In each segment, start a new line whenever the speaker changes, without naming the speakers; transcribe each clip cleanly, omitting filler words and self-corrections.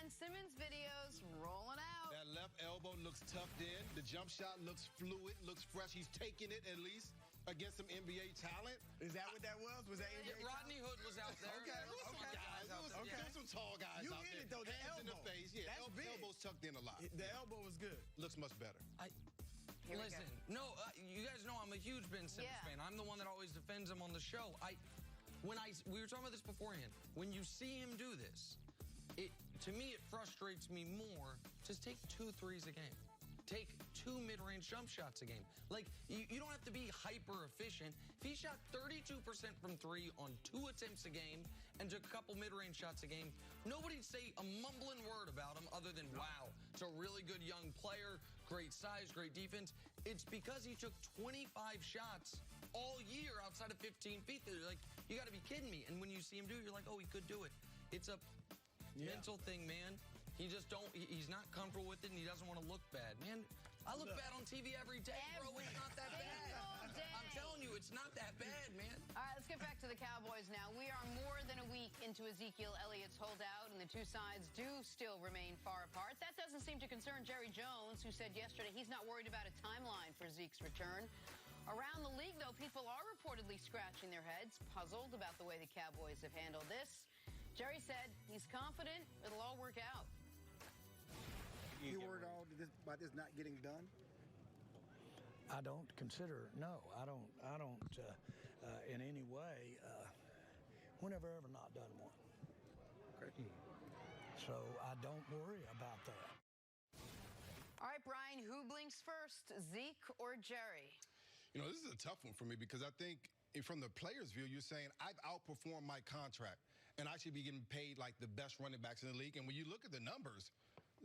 Ben Simmons videos rolling out.
That left elbow looks tucked in. The jump shot looks fluid, looks fresh. He's taking it at least against some NBA talent.
Is that what that was? Was that NBA?
Yeah, Rodney Hood was out there.
Okay, there was some guys. There was some tall guys
You
out
hit
there.
it, though. The
Hands
elbow.
in the face. Yeah,
That's big.
elbows tucked in a lot.
The elbow was good.
Looks much better.
Listen, no, you guys know I'm a huge Ben Simmons fan. I'm the one that always defends him on the show. We were talking about this beforehand. When you see him do this, to me it frustrates me more. Just take 2 threes a game. Take 2 mid-range jump shots a game. Like, you don't have to be hyper efficient. If he shot 32% from 3 on 2 attempts a game and took a couple mid-range shots a game, nobody'd say a mumbling word about him other than, wow, it's a really good young player, great size, great defense. It's because he took 25 shots all year outside of 15 feet. They're like, you got to be kidding me. And when you see him do it, you're like, oh, he could do it. It's a mental thing, man. He's not comfortable with it, and he doesn't want to look bad. Man, I look bad on TV every day, bro. It's not that bad. I'm telling you, it's not that bad, man.
All right, let's get back to the Cowboys now. We are more than a week into Ezekiel Elliott's holdout, and the two sides do still remain far apart. That doesn't seem to concern Jerry Jones, who said yesterday he's not worried about a timeline for Zeke's return. Around the league, though, people are reportedly scratching their heads, puzzled about the way the Cowboys have handled this. Jerry said he's confident it'll all work out.
You worried about this not getting done?
I don't consider, no, I don't in any way, we're never ever not done one.
Okay.
So I don't worry about that.
All right, Brian, who blinks first, Zeke or Jerry?
You know, this is a tough one for me because I think from the player's view, you're saying, I've outperformed my contract, and I should be getting paid like the best running backs in the league. And when you look at the numbers,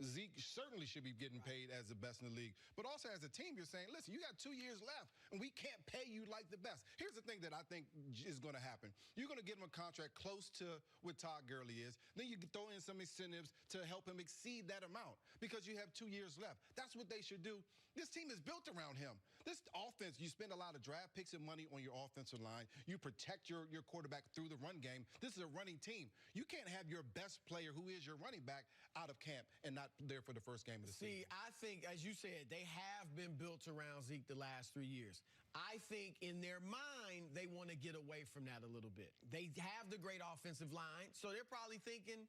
Zeke certainly should be getting paid as the best in the league. But also as a team, you're saying, listen, you got 2 years left, and we can't pay you like the best. Here's the thing that I think is going to happen. You're going to get him a contract close to what Todd Gurley is. Then you can throw in some incentives to help him exceed that amount because you have 2 years left. That's what they should do. This team is built around him. This offense, you spend a lot of draft picks and money on your offensive line. You protect your quarterback through the run game. This is a running team. You can't have your best player, who is your running back, out of camp and not there for the first game of the season.
See, I think, as you said, they have been built around Zeke the last 3 years. I think in their mind, they want to get away from that a little bit. They have the great offensive line, so they're probably thinking,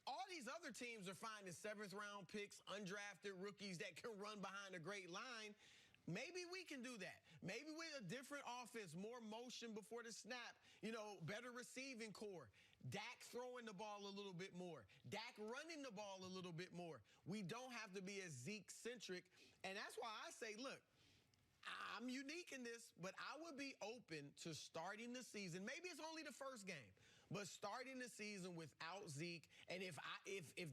all these other teams are finding 7th-round picks, undrafted rookies that can run behind a great line. Maybe we can do that. Maybe with a different offense, more motion before the snap, you know, better receiving core. Dak throwing the ball a little bit more. Dak running the ball a little bit more. We don't have to be as Zeke-centric. And that's why I say, look, I'm unique in this, but I would be open to starting the season. Maybe it's only the first game, but starting the season without Zeke. And if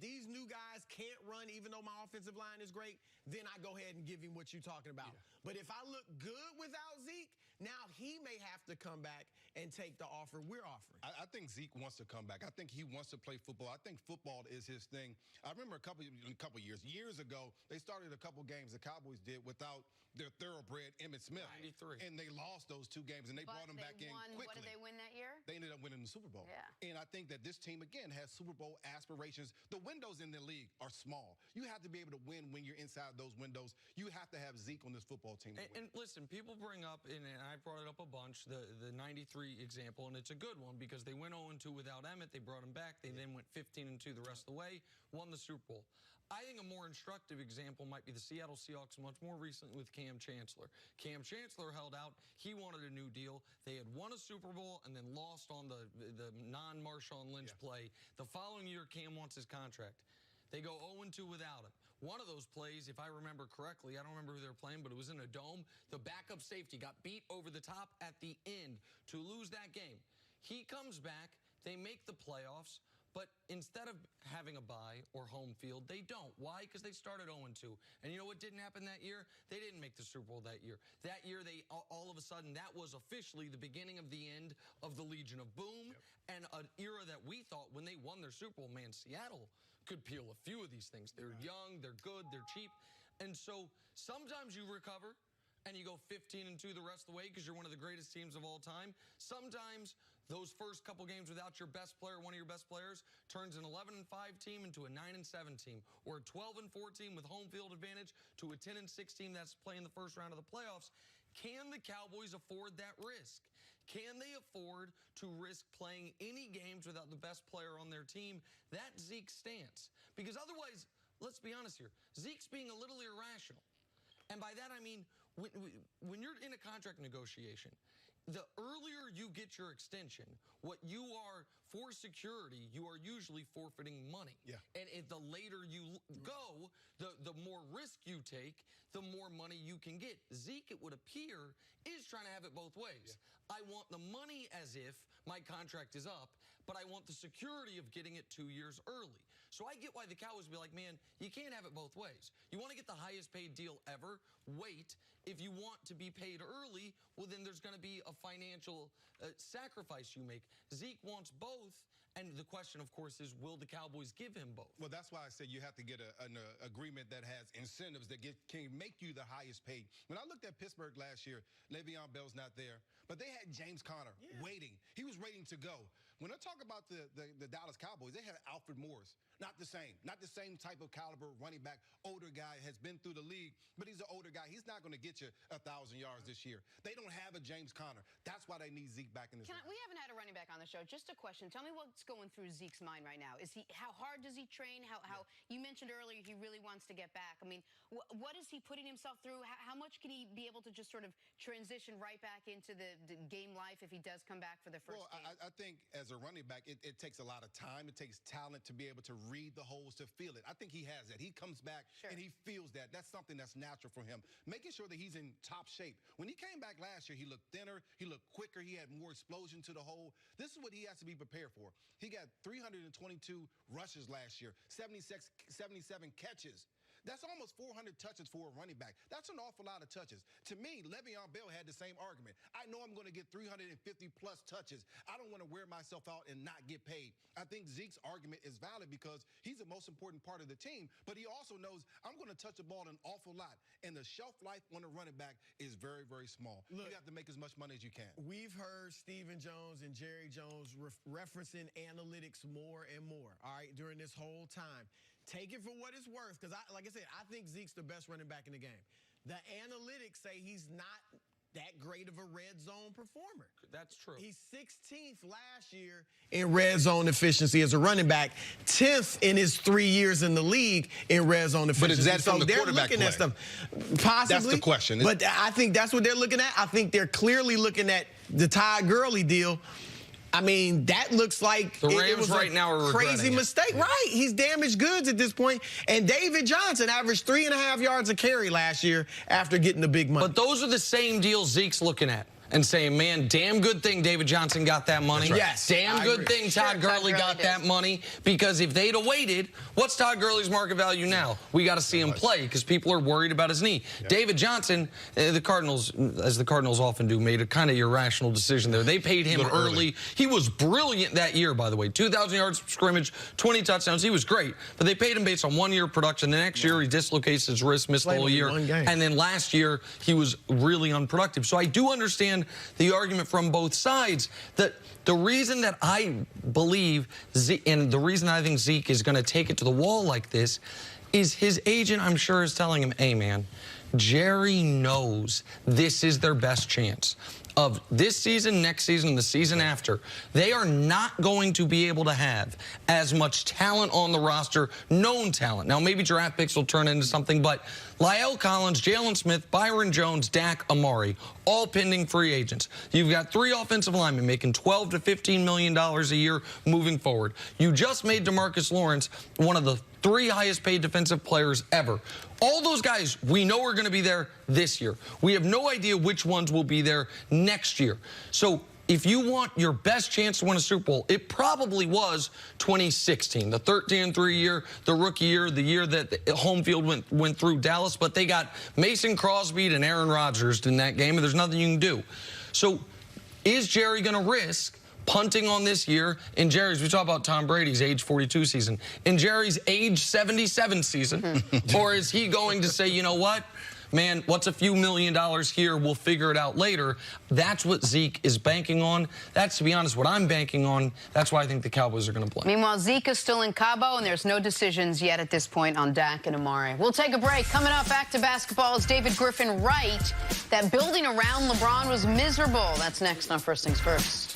these new guys can't run, even though my offensive line is great, then I go ahead and give him what you're talking about. Yeah. But if I look good without Zeke, now he may have to come back and take the offer we're offering.
I think Zeke wants to come back. I think he wants to play football. I think football is his thing. I remember a couple years ago, they started a couple games the Cowboys did without their thoroughbred Emmitt Smith.
93.
And they lost those 2 games, and they brought him back in quickly.
What did they win that year?
They ended up winning the Super Bowl.
Yeah.
And I think that this team, again, has Super Bowl aspirations. The windows in the league are small. You have to be able to win when you're inside those windows. You have to have Zeke on this football team.
And listen, people bring up, and I brought it up a bunch, the 93 example, and it's a good one because they went 0-2 without Emmitt. They brought him back. They then went 15-2 the rest of the way, won the Super Bowl. I think a more instructive example might be the Seattle Seahawks much more recently with Cam Chancellor. Cam Chancellor held out. He wanted a new deal. They had won a Super Bowl and then lost on the non-Marshawn Lynch play. The following year, Cam wants his contract. They go 0-2 without him. One of those plays, if I remember correctly, I don't remember who they were playing, but it was in a dome. The backup safety got beat over the top at the end to lose that game. He comes back. They make the playoffs. But instead of having a bye or home field, they don't. Why? Because they started 0-2. And you know what didn't happen that year? They didn't make the Super Bowl that year. That year, they all of a sudden, that was officially the beginning of the end of the Legion of Boom, and an era that we thought when they won their Super Bowl, man, Seattle could peel a few of these things. They're young, they're good, they're cheap. And so sometimes you recover and you go 15-2 the rest of the way because you're one of the greatest teams of all time. Sometimes those first couple games without your best player, one of your best players, turns an 11-5 team into a 9-7 team, or a 12-4 team with home field advantage to a 10-6 team that's playing the first round of the playoffs. Can the Cowboys afford that risk? Can they afford to risk playing any games without the best player on their team? That's Zeke's stance. Because otherwise, let's be honest here, Zeke's being a little irrational. And by that I mean, when you're in a contract negotiation, the earlier you get your extension, what you are for security, you are usually forfeiting money. Yeah. And if the later you go, the more risk you take, the more money you can get. Zeke, it would appear, is trying to have it both ways. Yeah. I want the money as if my contract is up, but I want the security of getting it 2 years early. So I get why the Cowboys would be like, man, you can't have it both ways. You want to get the highest paid deal ever? Wait. If you want to be paid early, well, then there's going to be a financial sacrifice you make. Zeke wants both. And the question, of course, is will the Cowboys give him both?
Well, that's why I said you have to get an agreement that has incentives that can make you the highest paid. When I looked at Pittsburgh last year, Le'Veon Bell's not there, but they had James Conner waiting. He was waiting to go. When I talk about the Dallas Cowboys, they had Alfred Morris. Not the same type of caliber running back, older guy, has been through the league, but he's an older guy. He's not going to get you 1,000 yards this year. They don't have a James Conner. That's why they need Zeke back in this game.
We haven't had a running back on the show. Just a question. Tell me what's going through Zeke's mind right now. How hard does he train? How you mentioned earlier he really wants to get back. I mean, what is he putting himself through? How much can he be able to just sort of transition right back into the game life if he does come back for the first game?
I think as a running back, it takes a lot of time. It takes talent to be able to read the holes, to feel it. I think he has that. He comes back and he feels that. That's something that's natural for him. Making sure that he's in top shape. When he came back last year, he looked thinner. He looked quicker. He had more explosion to the hole. This is what he has to be prepared for. He got 322 rushes last year, 77 catches. That's almost 400 touches for a running back. That's an awful lot of touches. To me, Le'Veon Bell had the same argument. I know I'm going to get 350-plus touches. I don't want to wear myself out and not get paid. I think Zeke's argument is valid because he's the most important part of the team, but he also knows I'm going to touch the ball an awful lot, and the shelf life on a running back is very, very small. Look, you have to make as much money as you can.
We've heard Stephen Jones and Jerry Jones referencing analytics more and more, all right, during this whole time. Take it for what it's worth, because, like I said, I think Zeke's the best running back in the game. The analytics say he's not that great of a red zone performer.
That's true.
He's 16th last year in red zone efficiency as a running back, 10th in his 3 years in the league in red zone efficiency.
But is that from the quarterback play?
At stuff. Possibly.
That's the question.
But I think that's what they're looking at. I think they're clearly looking at the Todd Gurley deal. I mean, that looks like
the Rams
it was
right now are
crazy mistake.
Yeah.
Right. He's damaged goods at this point. And David Johnson averaged 3.5 yards a carry last year after getting the big money.
But those are the same deals Zeke's looking at and saying, man, damn good thing David Johnson got that money.
Right. Yes.
Damn good thing Todd Gurley got that money, because if they'd have waited, what's Todd Gurley's market value now? We got to see him play because people are worried about his knee. Yep. David Johnson, the Cardinals, as the Cardinals often do, made a kind of irrational decision there. They paid him early. He was brilliant that year, by the way. 2,000 yards scrimmage, 20 touchdowns. He was great. But they paid him based on 1 year production. The next year, he dislocates his wrist, missed the whole year. And then last year, he was really unproductive. So I do understand the argument from both sides that the reason that I believe Zeke, and the reason I think Zeke is going to take it to the wall like this, is his agent, I'm sure, is telling him, hey, man, Jerry knows this is their best chance of this season, next season, and the season after. They are not going to be able to have as much talent on the roster, known talent. Now, maybe draft picks will turn into something, but La'el Collins, Jalen Smith, Byron Jones, Dak, Amari, all pending free agents. You've got 3 offensive linemen making $12 to $15 million a year moving forward. You just made DeMarcus Lawrence one of the 3 highest paid defensive players ever. All those guys we know are going to be there this year. We have no idea which ones will be there next year. So if you want your best chance to win a Super Bowl, it probably was 2016, the 13-3 year, the rookie year, the year that the home field went through Dallas, but they got Mason Crosby and Aaron Rodgers in that game, and there's nothing you can do. So is Jerry going to risk punting on this year in Jerry's, we talk about Tom Brady's age 42 season, in Jerry's age 77 season, or is he going to say, you know what, man, what's a few $1 million here? We'll figure it out later. That's what Zeke is banking on. That's, to be honest, what I'm banking on. That's why I think the Cowboys are going to play.
Meanwhile, Zeke is still in Cabo, and there's no decisions yet at this point on Dak and Amari. We'll take a break. Coming up, back to basketball, is David Griffin right that building around LeBron was miserable? That's next on First Things First.